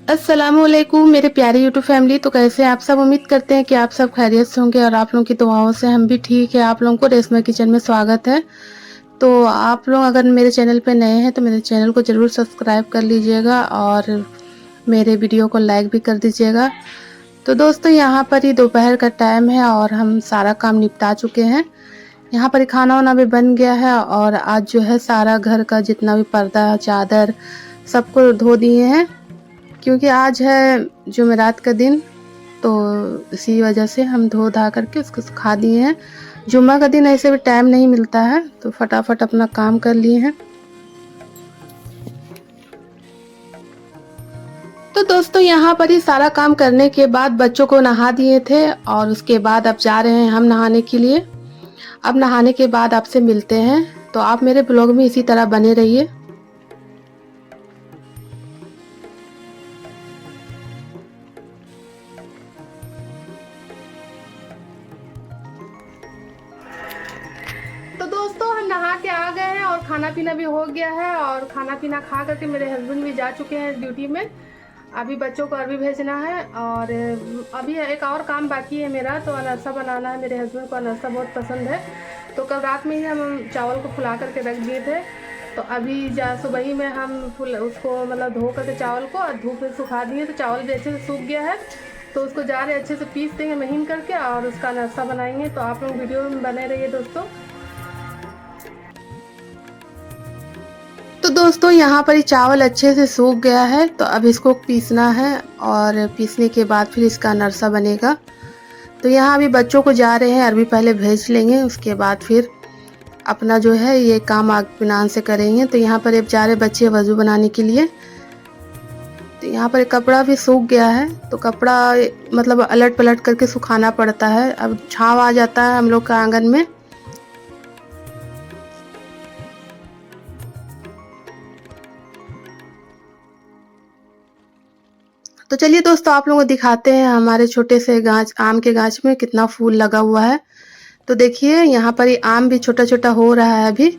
अस्सलामुअलैकुम मेरे प्यारे यूट्यूब फैमिली। तो कैसे हैं आप सब? उम्मीद करते हैं कि आप सब खैरियत से होंगे और आप लोगों की दुआओं से हम भी ठीक है। आप लोगों को रेशमा किचन में स्वागत है। तो आप लोग अगर मेरे चैनल पे नए हैं तो मेरे चैनल को ज़रूर सब्सक्राइब कर लीजिएगा और मेरे वीडियो को लाइक भी कर दीजिएगा। तो दोस्तों यहाँ पर ही दोपहर का टाइम है और हम सारा काम निपटा चुके हैं। यहाँ पर खाना वाना भी बन गया है और आज जो है सारा घर का जितना भी पर्दा चादर सबको धो दिए हैं, क्योंकि आज है जुमेरात का दिन। तो इसी वजह से हम धो धा करके उसको सुखा दिए हैं। जुम्मा का दिन ऐसे भी टाइम नहीं मिलता है तो फटाफट अपना काम कर लिए हैं। तो दोस्तों यहाँ पर ही सारा काम करने के बाद बच्चों को नहा दिए थे और उसके बाद अब जा रहे हैं हम नहाने के लिए। अब नहाने के बाद आपसे मिलते हैं, तो आप मेरे ब्लॉग में इसी तरह बने रहिए। तो दोस्तों हम नहा के आ गए हैं और खाना पीना भी हो गया है और खाना पीना खा करके मेरे हस्बैंड भी जा चुके हैं ड्यूटी में। अभी बच्चों को अरबी भेजना है और अभी एक और काम बाकी है मेरा, तो अनरसा बनाना है। मेरे हस्बैंड को अनरसा बहुत पसंद है, तो कल रात में ही हम चावल को फुला करके रख दिए थे। तो अभी सुबह ही में हम उसको मतलब धो करके चावल को और धूप में सुखा दिए, तो चावल भी अच्छे से सूख गया है। तो उसको जा रहे अच्छे से पीस देंगे महीन करके और उसका अनरसा बनाएंगे। तो आप लोग वीडियो में बने रहिए दोस्तों। तो दोस्तों यहाँ पर ही चावल अच्छे से सूख गया है, तो अब इसको पीसना है और पीसने के बाद फिर इसका अनरसा बनेगा। तो यहाँ अभी बच्चों को जा रहे हैं अरबी पहले भेज लेंगे, उसके बाद फिर अपना जो है ये काम इत्मीनान से करेंगे। तो यहाँ पर अब जा रहे बच्चे वज़ू बनाने के लिए। तो यहाँ पर कपड़ा भी सूख गया है, तो कपड़ा मतलब अलट पलट करके सुखाना पड़ता है। अब छाँव आ जाता है हम लोग का आंगन में। तो चलिए दोस्तों आप लोगों को दिखाते हैं हमारे छोटे से गाछ आम के गाछ में कितना फूल लगा हुआ है। तो देखिए यहाँ पर ये आम भी छोटा छोटा हो रहा है अभी,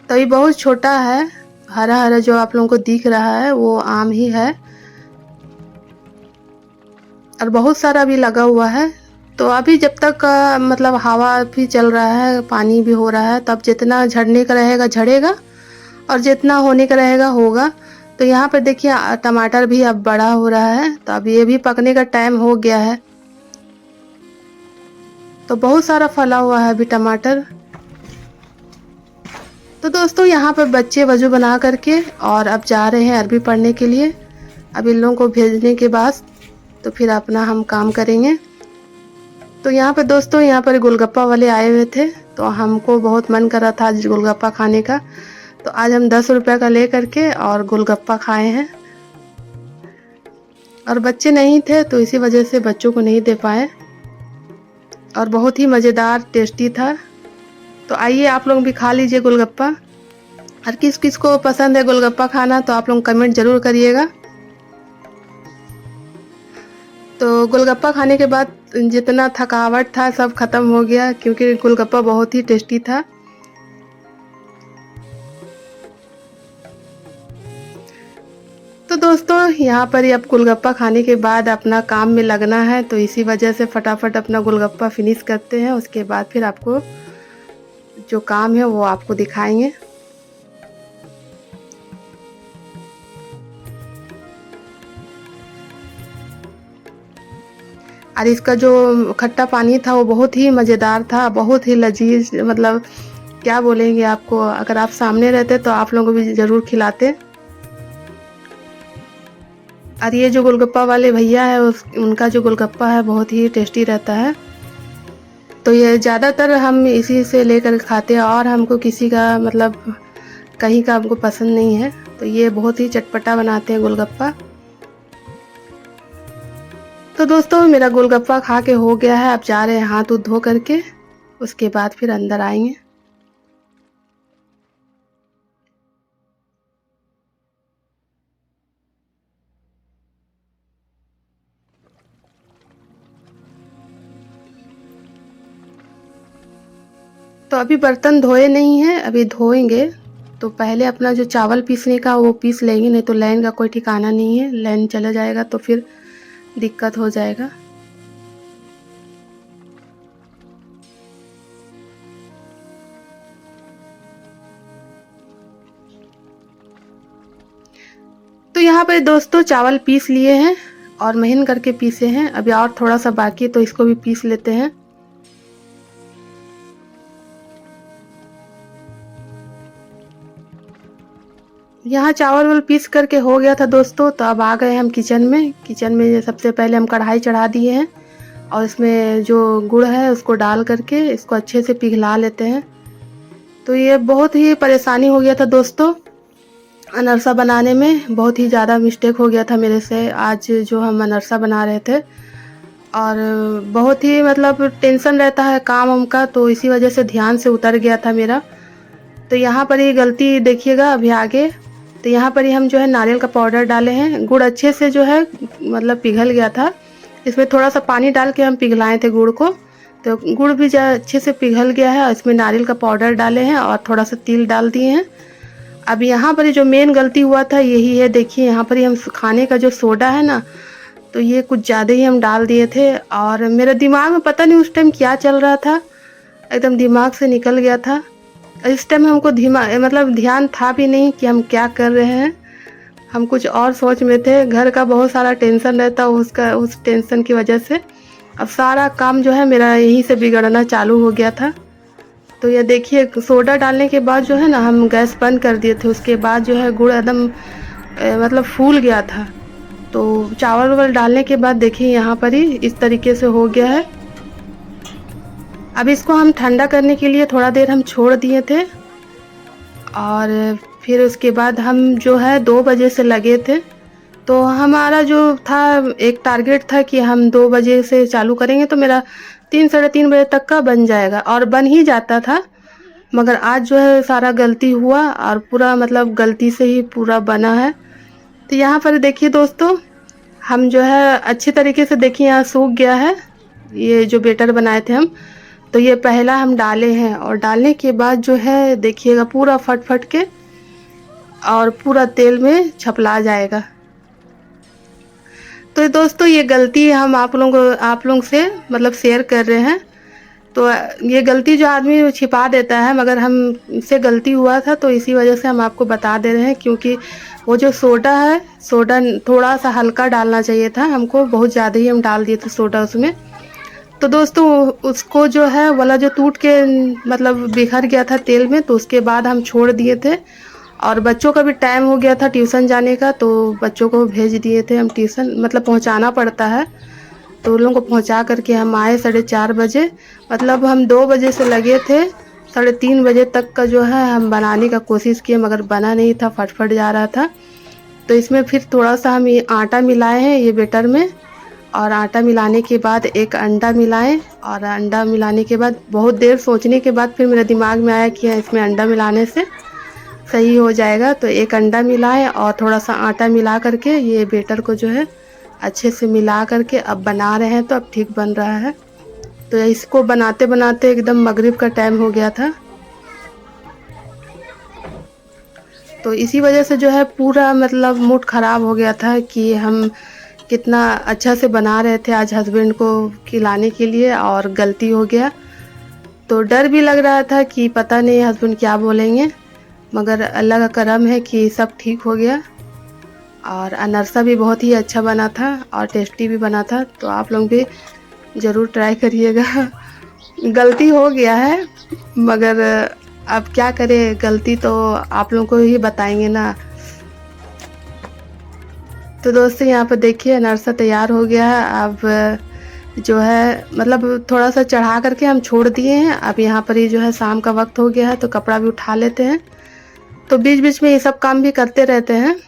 तो ये बहुत छोटा है। हरा हरा जो आप लोगों को दिख रहा है वो आम ही है और बहुत सारा भी लगा हुआ है। तो अभी जब तक मतलब हवा भी चल रहा है, पानी भी हो रहा है, तब जितना झड़ने का रहेगा झड़ेगा और जितना होने का रहेगा होगा। तो यहाँ पर देखिए टमाटर भी अब बड़ा हो रहा है, तो अब ये भी पकने का टाइम हो गया है। तो बहुत सारा फला हुआ है अभी टमाटर। तो दोस्तों यहाँ पर बच्चे वजू बना करके और अब जा रहे हैं अरबी पढ़ने के लिए। अब इन लोगों को भेजने के बाद तो फिर अपना हम काम करेंगे। तो यहाँ पर दोस्तों यहाँ पर गोलगप्पा वाले आए हुए थे, तो हमको बहुत मन कर रहा था आज गोलगप्पा खाने का। तो आज हम 10 रुपये का ले करके और गोलगप्पा खाए हैं और बच्चे नहीं थे तो इसी वजह से बच्चों को नहीं दे पाए और बहुत ही मज़ेदार टेस्टी था। तो आइए आप लोग भी खा लीजिए गोलगप्पा। और किस किस को पसंद है गोलगप्पा खाना तो आप लोग कमेंट ज़रूर करिएगा। तो गोलगप्पा खाने के बाद जितना थकावट था सब ख़त्म हो गया, क्योंकि गोलगप्पा बहुत ही टेस्टी था। तो दोस्तों यहाँ पर ही अब गोलगप्पा खाने के बाद अपना काम में लगना है, तो इसी वजह से फटाफट अपना गोलगप्पा फिनिश करते हैं। उसके बाद फिर आपको जो काम है वो आपको दिखाएंगे। और इसका जो खट्टा पानी था वो बहुत ही मज़ेदार था, बहुत ही लजीज, मतलब क्या बोलेंगे आपको। अगर आप सामने रहते तो आप लोगों को भी ज़रूर खिलाते। और ये जो गोलगप्पा वाले भैया है उनका जो गोलगप्पा है बहुत ही टेस्टी रहता है। तो ये ज़्यादातर हम इसी से लेकर खाते हैं और हमको किसी का मतलब कहीं का हमको पसंद नहीं है। तो ये बहुत ही चटपटा बनाते हैं गोलगप्पा। तो दोस्तों मेरा गोलगप्पा खा के हो गया है, अब जा रहे हैं हाथ धो करके, उसके बाद फिर अंदर आएंगे। तो अभी बर्तन धोए नहीं हैं, अभी धोएंगे। तो पहले अपना जो चावल पीसने का वो पीस लेंगे, नहीं तो लाइन का कोई ठिकाना नहीं है, लाइन चला जाएगा तो फिर दिक्कत हो जाएगा। तो यहाँ पे दोस्तों चावल पीस लिए हैं और महीन करके पीसे हैं। अभी और थोड़ा सा बाकी है तो इसको भी पीस लेते हैं। यहाँ चावल वाल पीस करके हो गया था दोस्तों। तो अब आ गए हम किचन में। किचन में सबसे पहले हम कढ़ाई चढ़ा दिए हैं और इसमें जो गुड़ है उसको डाल करके इसको अच्छे से पिघला लेते हैं। तो ये बहुत ही परेशानी हो गया था दोस्तों, अनरसा बनाने में बहुत ही ज़्यादा मिस्टेक हो गया था मेरे से आज जो हम अनरसा बना रहे थे। और बहुत ही मतलब टेंशन रहता है काम वाम का, तो इसी वजह से ध्यान से उतर गया था मेरा। तो यहाँ पर ये गलती देखिएगा अभी आगे। तो यहाँ पर ही हम जो है नारियल का पाउडर डाले हैं। गुड़ अच्छे से जो है मतलब पिघल गया था। इसमें थोड़ा सा पानी डाल के हम पिघलाए थे गुड़ को, तो गुड़ भी अच्छे से पिघल गया है। इसमें नारियल का पाउडर डाले हैं और थोड़ा सा तिल डाल दिए हैं। अब यहाँ पर जो मेन गलती हुआ था यही है, देखिए यहाँ पर ही हम खाने का जो सोडा है ना, तो ये कुछ ज़्यादा ही हम डाल दिए थे। और मेरे दिमाग में पता नहीं उस टाइम क्या चल रहा था, एकदम दिमाग से निकल गया था। इस टाइम हमको मतलब ध्यान था भी नहीं कि हम क्या कर रहे हैं, हम कुछ और सोच में थे। घर का बहुत सारा टेंशन रहता, उस टेंशन की वजह से अब सारा काम जो है मेरा यहीं से बिगड़ना चालू हो गया था। तो ये देखिए सोडा डालने के बाद जो है ना हम गैस बंद कर दिए थे। उसके बाद जो है गुड़ एकदम मतलब फूल गया था। तो चावल वावल डालने के बाद देखिए यहाँ पर ही इस तरीके से हो गया है। अब इसको हम ठंडा करने के लिए थोड़ा देर हम छोड़ दिए थे और फिर उसके बाद हम जो है 2 बजे से लगे थे। तो हमारा जो था एक टारगेट था कि हम 2 बजे से चालू करेंगे तो मेरा 3 साढ़े 3 बजे तक का बन जाएगा, और बन ही जाता था। मगर आज जो है सारा गलती हुआ और पूरा मतलब गलती से ही पूरा बना है। तो यहाँ पर देखिए दोस्तों हम जो है अच्छे तरीके से देखिए यहाँ सूख गया है ये जो बैटर बनाए थे हम। तो ये पहला हम डाले हैं और डालने के बाद जो है देखिएगा पूरा फट फट के और पूरा तेल में छपला जाएगा। तो दोस्तों ये गलती हम आप लोगों से मतलब शेयर कर रहे हैं। तो ये गलती जो आदमी छिपा देता है, मगर हम से गलती हुआ था तो इसी वजह से हम आपको बता दे रहे हैं। क्योंकि वो जो सोडा है, सोडा थोड़ा सा हल्का डालना चाहिए था हमको, बहुत ज़्यादा ही हम डाल दिए थे सोडा उसमें। तो दोस्तों उसको जो है वाला जो टूट के मतलब बिखर गया था तेल में, तो उसके बाद हम छोड़ दिए थे। और बच्चों का भी टाइम हो गया था ट्यूशन जाने का, तो बच्चों को भेज दिए थे हम ट्यूशन, मतलब पहुंचाना पड़ता है। तो उन लोगों को पहुंचा करके हम आए 4:30 बजे। मतलब हम 2 बजे से लगे थे, 3:30 बजे तक का जो है हम बनाने का कोशिश किए, मगर बना नहीं था, फटफट जा रहा था। तो इसमें फिर थोड़ा सा हम ये आटा मिलाए हैं ये बैटर में, और आटा मिलाने के बाद एक अंडा मिलाएं। और अंडा मिलाने के बाद बहुत देर सोचने के बाद फिर मेरे दिमाग में आया कि इसमें अंडा मिलाने से सही हो जाएगा। तो एक अंडा मिलाएं और थोड़ा सा आटा मिला करके ये बैटर को जो है अच्छे से मिला करके अब बना रहे हैं। तो अब ठीक बन रहा है। तो इसको बनाते बनाते एकदम मगरिब का टाइम हो गया था। तो इसी वजह से जो है पूरा मतलब मूड ख़राब हो गया था कि हम कितना अच्छा से बना रहे थे आज हस्बैंड को खिलाने के लिए और गलती हो गया। तो डर भी लग रहा था कि पता नहीं हस्बैंड क्या बोलेंगे, मगर अल्लाह का करम है कि सब ठीक हो गया। और अनरसा भी बहुत ही अच्छा बना था और टेस्टी भी बना था। तो आप लोग भी ज़रूर ट्राई करिएगा। गलती हो गया है, मगर अब क्या करें, गलती तो आप लोगों को ही बताएंगे ना। तो दोस्तों यहाँ पर देखिए अनरसा तैयार हो गया है। अब जो है मतलब थोड़ा सा चढ़ा करके हम छोड़ दिए हैं। अब यहाँ पर ही जो है शाम का वक्त हो गया है, तो कपड़ा भी उठा लेते हैं। तो बीच बीच में ये सब काम भी करते रहते हैं।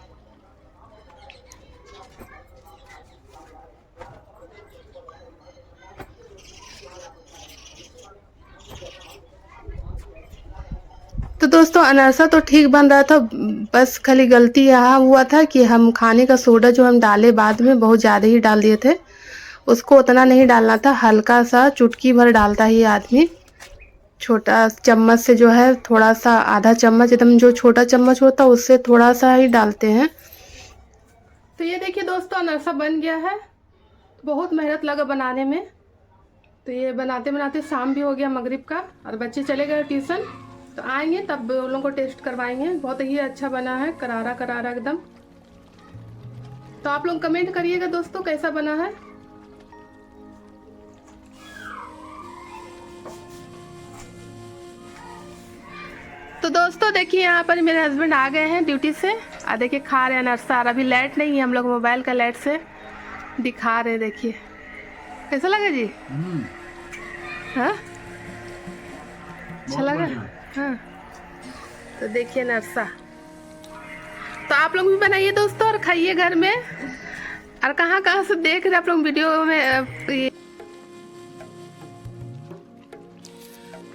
तो दोस्तों अनरसा तो ठीक बन रहा था, बस खाली गलती यहाँ हुआ था कि हम खाने का सोडा जो हम डाले बाद में बहुत ज़्यादा ही डाल दिए थे। उसको उतना नहीं डालना था, हल्का सा चुटकी भर डालता ही आदमी, छोटा चम्मच से जो है थोड़ा सा, आधा चम्मच, एकदम जो छोटा चम्मच होता है उससे थोड़ा सा ही डालते हैं। तो ये देखिए दोस्तों, अनरसा बन गया है। बहुत मेहनत लगा बनाने में। तो ये बनाते बनाते शाम भी हो गया मगरिब का, और बच्चे चले गए ट्यूशन। तो आएंगे तब उन लोगों को टेस्ट करवाएंगे। बहुत ही अच्छा बना है, करारा करारा एकदम। तो आप लोग कमेंट करिएगा दोस्तों कैसा बना है। तो दोस्तों देखिए, यहाँ पर मेरे हस्बैंड आ गए हैं ड्यूटी से, और देखिए खा रहे हैं अनरसा। और अभी लाइट नहीं है, हम लोग मोबाइल का लाइट से दिखा रहे हैं। देखिए कैसा लगा जी? हाँ, अच्छा लगा। हाँ, तो देखिए अनरसा। तो आप लोग भी बनाइए दोस्तों और खाइए घर में। और कहाँ कहाँ से देख रहे आप लोग वीडियो में।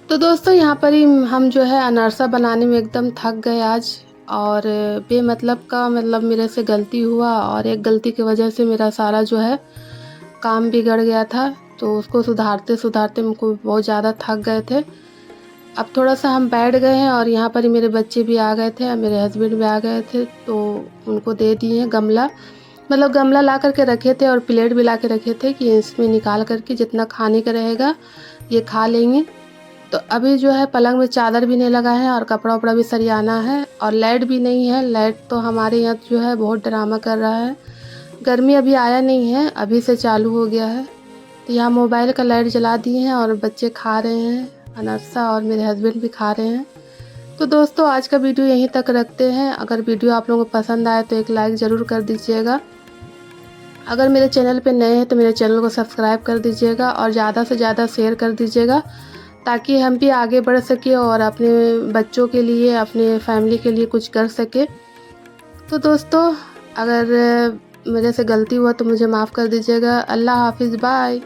तो दोस्तों यहाँ पर ही हम जो है अनरसा बनाने में एकदम थक गए आज। और बेमतलब का मतलब मेरे से गलती हुआ, और एक गलती की वजह से मेरा सारा जो है काम बिगड़ गया था। तो उसको सुधारते सुधारते हमको बहुत ज़्यादा थक गए थे। अब थोड़ा सा हम बैठ गए हैं, और यहाँ पर ही मेरे बच्चे भी आ गए थे और मेरे हस्बैंड भी आ गए थे। तो उनको दे दिए गमला, मतलब गमला ला करके रखे थे, और प्लेट भी ला के रखे थे कि इसमें निकाल करके जितना खाने का रहेगा ये खा लेंगे। तो अभी जो है पलंग में चादर भी नहीं लगा है, और कपड़ा उपड़ा भी सरियाना है, और लाइट भी नहीं है। लाइट तो हमारे यहाँ जो है बहुत ड्रामा कर रहा है। गर्मी अभी आया नहीं है, अभी से चालू हो गया है। तो यहाँ मोबाइल का लाइट जला दिए हैं, और बच्चे खा रहे हैं अनरसा, और मेरे हस्बैंड भी खा रहे हैं। तो दोस्तों आज का वीडियो यहीं तक रखते हैं। अगर वीडियो आप लोगों को पसंद आए तो एक लाइक ज़रूर कर दीजिएगा। अगर मेरे चैनल पे नए हैं तो मेरे चैनल को सब्सक्राइब कर दीजिएगा, और ज़्यादा से ज़्यादा शेयर कर दीजिएगा, ताकि हम भी आगे बढ़ सके और अपने बच्चों के लिए, अपने फैमिली के लिए कुछ कर सके। तो दोस्तों अगर मेरे से गलती हुआ तो मुझे माफ़ कर दीजिएगा। अल्लाह हाफिज़, बाय।